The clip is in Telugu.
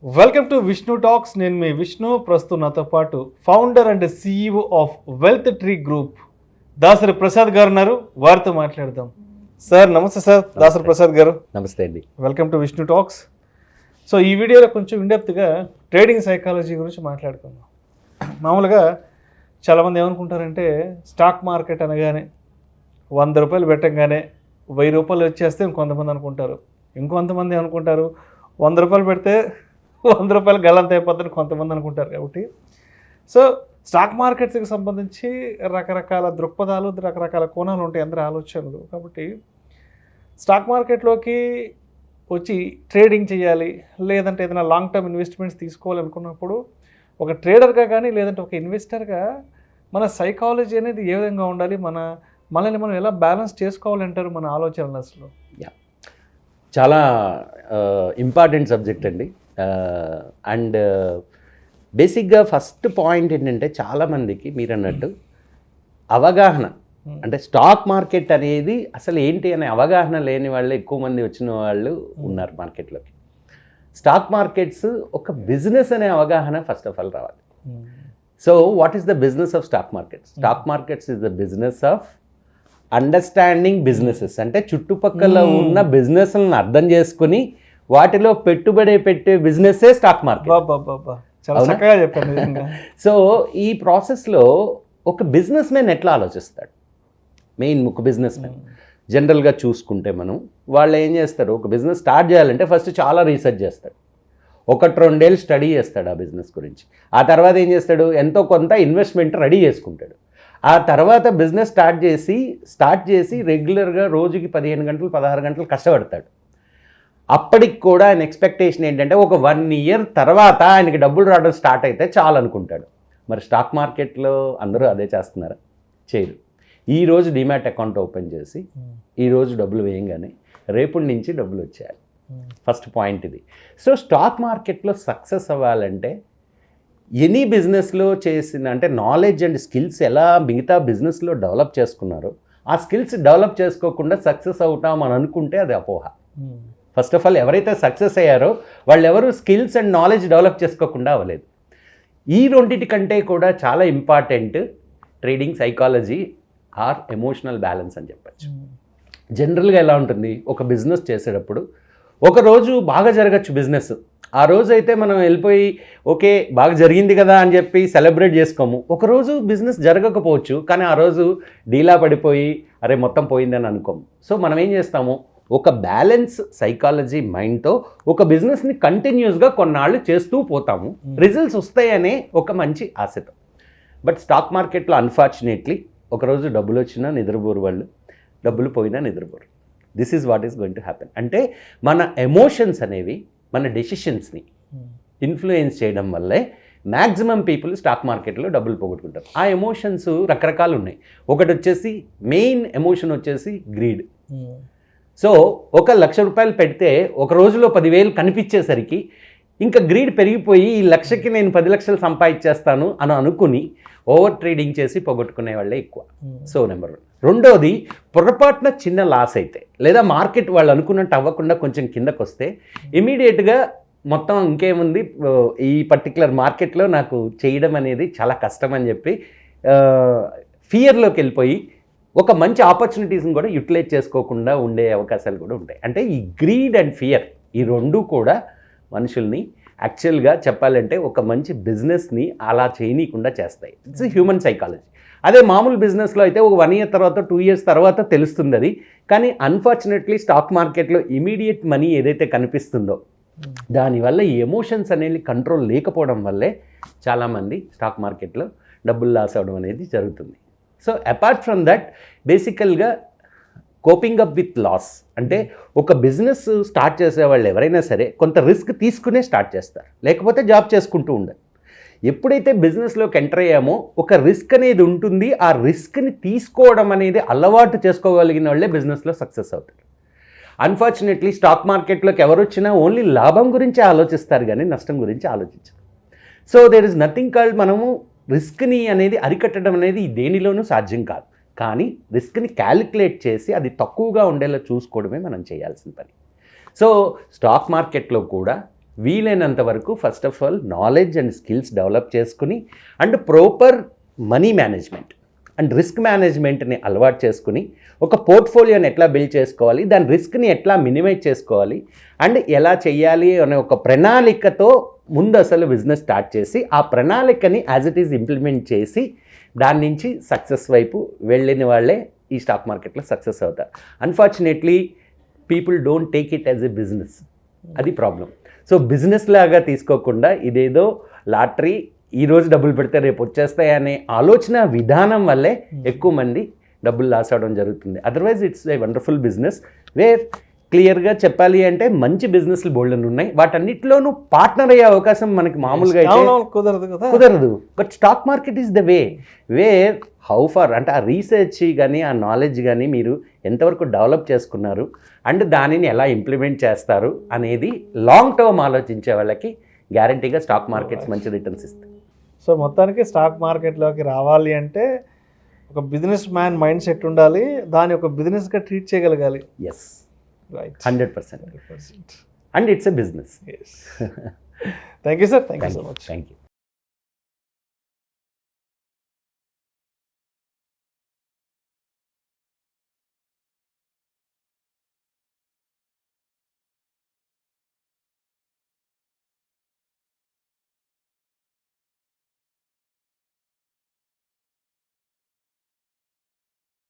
Welcome to Vishnu talks. నేను మీ విష్ణు. ప్రస్తుతం నాతో పాటు founder and CEO of wealth tree group Dasari Prasad గారు ఉన్నారు. వారితో మాట్లాడదాం. సార్ నమస్తే. సార్ దాసరి ప్రసాద్ గారు నమస్తే అండి. Welcome to Vishnu talks. So ఈ వీడియోలో కొంచెం ఇన్డెప్త్గా ట్రేడింగ్ సైకాలజీ గురించి మాట్లాడుకుందాం. మామూలుగా చాలామంది ఏమనుకుంటారంటే స్టాక్ మార్కెట్ అనగానే 100 రూపాయలు పెట్టంగానే 1000 రూపాయలు వచ్చేస్తే ఇంకొంతమంది అనుకుంటారు. ఇంకొంతమంది అనుకుంటారు 100 రూపాయలు పెడితే 100 రూపాయలు గల్లంత అయిపోతుందని కొంతమంది అనుకుంటారు. కాబట్టి సో స్టాక్ మార్కెట్స్కి సంబంధించి రకరకాల దృక్పథాలు, రకరకాల కోణాలు ఉంటాయి, అందరి ఆలోచనలు. కాబట్టి స్టాక్ మార్కెట్లోకి వచ్చి ట్రేడింగ్ చేయాలి, లేదంటే ఏదైనా లాంగ్ టర్మ్ ఇన్వెస్ట్మెంట్స్ తీసుకోవాలనుకున్నప్పుడు ఒక ట్రేడర్గా కానీ లేదంటే ఒక ఇన్వెస్టర్గా మన సైకాలజీ అనేది ఏ విధంగా ఉండాలి, మనల్ని మనం ఎలా బ్యాలెన్స్ చేసుకోవాలంటారు మన ఆలోచనలు అసలు? చాలా ఇంపార్టెంట్ సబ్జెక్ట్ అండి. అండ్ బేసిక్గా ఫస్ట్ పాయింట్ ఏంటంటే చాలామందికి మీరు అన్నట్టు అవగాహన, అంటే స్టాక్ మార్కెట్ అనేది అసలు ఏంటి అనే అవగాహన లేని వాళ్ళు ఎక్కువ మంది వచ్చిన వాళ్ళు ఉన్నారు మార్కెట్లోకి. స్టాక్ మార్కెట్స్ ఒక బిజినెస్ అనే అవగాహన ఫస్ట్ ఆఫ్ ఆల్ రావాలి. So what is the business of stock markets? Stock markets is the business of understanding businesses. అంటే చుట్టుపక్కల ఉన్న బిజినెస్లను అర్థం చేసుకుని వాటిలో పెట్టుబడి పెట్టే బిజినెస్సే స్టాక్ మార్కెట్. సో ఈ ప్రాసెస్లో ఒక బిజినెస్ మ్యాన్ ఎట్లా ఆలోచిస్తాడు? మెయిన్ ఒక బిజినెస్ మ్యాన్ జనరల్గా చూసుకుంటే మనం వాళ్ళు ఏం చేస్తారు, ఒక బిజినెస్ స్టార్ట్ చేయాలంటే ఫస్ట్ చాలా రీసెర్చ్ చేస్తాడు. 1-2 ఏళ్ళు స్టడీ చేస్తాడు ఆ బిజినెస్ గురించి. ఆ తర్వాత ఏం చేస్తాడు, ఎంతో కొంత ఇన్వెస్ట్మెంట్ రెడీ చేసుకుంటాడు. ఆ తర్వాత బిజినెస్ స్టార్ట్ చేసి రెగ్యులర్గా రోజుకి 15 గంటలు 16 గంటలు కష్టపడతాడు. అప్పటికి కూడా ఆయన ఎక్స్పెక్టేషన్ ఏంటంటే ఒక 1 ఇయర్ తర్వాత ఆయనకి డబ్బులు రావడం స్టార్ట్ అయితే చాలు అనుకుంటాడు. మరి స్టాక్ మార్కెట్లో అందరూ అదే చేస్తున్నారా? చేయరు. ఈరోజు డిమాట్ అకౌంట్ ఓపెన్ చేసి ఈరోజు డబ్బులు వేయంగానే రేపటి నుంచి డబ్బులు వచ్చేయాలి. ఫస్ట్ పాయింట్ ఇది. సో స్టాక్ మార్కెట్లో సక్సెస్ అవ్వాలంటే ఎనీ బిజినెస్లో చేసిన అంటే నాలెడ్జ్ అండ్ స్కిల్స్ ఎలా మిగతా బిజినెస్లో డెవలప్ చేసుకున్నారో ఆ స్కిల్స్ డెవలప్ చేసుకోకుండా సక్సెస్ అవుతాం అని అనుకుంటే అది అపోహ. ఫస్ట్ ఆఫ్ ఆల్ ఎవరైతే సక్సెస్ అయ్యారో వాళ్ళు ఎవరు స్కిల్స్ అండ్ నాలెడ్జ్ డెవలప్ చేసుకోకుండా అవ్వలేదు. ఈ రెండింటి కంటే కూడా చాలా important trading psychology or emotional balance అని చెప్పచ్చు. జనరల్గా ఎలా ఉంటుంది, ఒక బిజినెస్ చేసేటప్పుడు ఒకరోజు బాగా జరగచ్చు బిజినెస్. ఆ రోజు అయితే మనం వెళ్ళిపోయి ఓకే బాగా జరిగింది కదా అని చెప్పి సెలబ్రేట్ చేసుకోము. ఒకరోజు బిజినెస్ జరగకపోవచ్చు, కానీ ఆ రోజు డీలా పడిపోయి అరే మొత్తం పోయిందని అనుకోము. సో మనం ఏం చేస్తాము, ఒక బ్యాలెన్స్ సైకాలజీ మైండ్తో ఒక బిజినెస్ని కంటిన్యూస్గా కొన్నాళ్ళు చేస్తూ పోతాము, రిజల్ట్స్ వస్తాయనే ఒక మంచి ఆశతో. బట్ స్టాక్ మార్కెట్లో అన్ఫార్చునేట్లీ ఒకరోజు డబ్బులు వచ్చినా నిద్రపోరు వాళ్ళు, డబ్బులు పోయినా నిద్రపోరు. This is what is going to happen. అంటే మన ఎమోషన్స్ అనేవి మన డెసిషన్స్ని ఇన్ఫ్లుయెన్స్ చేయడం వల్లే మ్యాక్సిమం పీపుల్ స్టాక్ మార్కెట్లో డబ్బులు పోగొట్టుకుంటారు. ఆ ఎమోషన్స్ రకరకాలు ఉన్నాయి. ఒకటి వచ్చేసి మెయిన్ ఎమోషన్ వచ్చేసి గ్రీడ్. సో 1,00,000 రూపాయలు పెడితే ఒక రోజులో 10,000 కనిపించేసరికి ఇంకా గ్రీడ్ పెరిగిపోయి ఈ 1,00,000కి నేను 10 లక్షలు సంపాదించేస్తాను అని అనుకుని ఓవర్ ట్రేడింగ్ చేసి పోగొట్టుకునే వాళ్ళే ఎక్కువ. So number 1. రెండోది, పొరపాటున చిన్న లాస్ అయితే లేదా మార్కెట్ వాళ్ళు అనుకున్నట్టు అవ్వకుండా కొంచెం కిందకు వస్తే ఇమీడియట్గా మొత్తం ఇంకేముంది ఈ పర్టికులర్ మార్కెట్లో నాకు చేయడం అనేది చాలా కష్టం అని చెప్పి ఫియర్లోకి వెళ్ళిపోయి ఒక మంచి ఆపర్చునిటీస్ని కూడా యూటిలైజ్ చేసుకోకుండా ఉండే అవకాశాలు కూడా ఉంటాయి. అంటే ఈ గ్రీడ్ అండ్ ఫియర్ ఈ రెండు కూడా మనుషుల్ని యాక్చువల్గా చెప్పాలంటే ఒక మంచి బిజినెస్ని అలా చేయనీయకుండా చేస్తాయి. It's human psychology. అదే మామూలు బిజినెస్లో అయితే ఒక 1 ఇయర్ తర్వాత 2 ఇయర్స్ తర్వాత తెలుస్తుంది అది. కానీ అన్ఫార్చునేట్లీ స్టాక్ మార్కెట్లో ఇమీడియట్ మనీ ఏదైతే కనిపిస్తుందో దానివల్ల ఈ ఎమోషన్స్ అనేది కంట్రోల్ లేకపోవడం వల్లే చాలామంది స్టాక్ మార్కెట్లో డబ్బులు లాస్ అవ్వడం అనేది జరుగుతుంది. సో అపార్ట్ ఫ్రమ్ దట్ బేసికల్గా కోపింగ్ అప్ విత్ లాస్ అంటే ఒక బిజినెస్ స్టార్ట్ చేసేవాళ్ళు ఎవరైనా సరే కొంత రిస్క్ తీసుకునే స్టార్ట్ చేస్తారు, లేకపోతే జాబ్ చేసుకుంటూ ఉండరు. ఎప్పుడైతే బిజినెస్లోకి ఎంటర్ అయ్యామో ఒక రిస్క్ అనేది ఉంటుంది. ఆ రిస్క్ని తీసుకోవడం అనేది అలవాటు చేసుకోగలిగిన వాళ్ళే బిజినెస్లో సక్సెస్ అవుతారు. అన్ఫార్చునేట్లీ స్టాక్ మార్కెట్లోకి ఎవరు వచ్చినా ఓన్లీ లాభం గురించి ఆలోచిస్తారు కానీ నష్టం గురించి ఆలోచించరు. So there is nothing called మనము రిస్క్ని అనేది అరికట్టడం అనేది దేనిలోనూ సాధ్యం కాదు. కానీ రిస్క్ని క్యాలిక్యులేట్ చేసి అది తక్కువగా ఉండేలా చూసుకోవడమే మనం చేయాల్సిన పని. సో స్టాక్ మార్కెట్లో కూడా వీలైనంత వరకు first of all knowledge and skills develop చేసుకుని and proper money management and risk మేనేజ్మెంట్ని అలవాటు చేసుకుని ఒక పోర్ట్ఫోలియోని ఎట్లా బిల్డ్ చేసుకోవాలి, దాని రిస్క్ని ఎట్లా మినిమైజ్ చేసుకోవాలి అండ్ ఎలా చేయాలి అనే ఒక ప్రణాళికతో ముందు అసలు బిజినెస్ స్టార్ట్ చేసి ఆ ప్రణాళికని యాజ్ ఇట్ ఈజ్ ఇంప్లిమెంట్ చేసి దాని నుంచి సక్సెస్ వైపు వెళ్ళిన వాళ్ళే ఈ స్టాక్ మార్కెట్లో సక్సెస్ అవుతారు. Unfortunately people don't take it as a business, అది ప్రాబ్లం. సో బిజినెస్ లాగా తీసుకోకుండా ఇదేదో లాటరీ, ఈరోజు డబ్బులు పెడితే రేపు వచ్చేస్తాయి అనే ఆలోచన విధానం వల్లే ఎక్కువ మంది డబ్బులు లాస్ అవడం జరుగుతుంది. Otherwise it's a wonderful business where క్లియర్గా చెప్పాలి అంటే మంచి బిజినెస్లు బోల్డెన్ ఉన్నాయి, వాటన్నిటిలోనూ పార్ట్నర్ అయ్యే అవకాశం మనకి మామూలుగా అయితే కుదరదు కదా, కుదరదు. But stock market is the way where how far అంటే ఆ రీసెర్చ్ కానీ ఆ నాలెడ్జ్ కానీ మీరు ఎంతవరకు డెవలప్ చేసుకున్నారు అండ్ దానిని ఎలా ఇంప్లిమెంట్ చేస్తారు అనేది లాంగ్ టర్మ్ ఆలోచించే వాళ్ళకి గ్యారంటీగా స్టాక్ మార్కెట్స్ మంచి రిటర్న్స్ ఇస్తాయి. సో మొత్తానికి స్టాక్ మార్కెట్లోకి రావాలి అంటే ఒక బిజినెస్ మ్యాన్ మైండ్ సెట్ ఉండాలి, దాన్ని ఒక బిజినెస్గా ట్రీట్ చేయగలగాలి. Yes, right, 100%. And it's a business. Yes. Thank you, sir. Thank you so much. Thank you.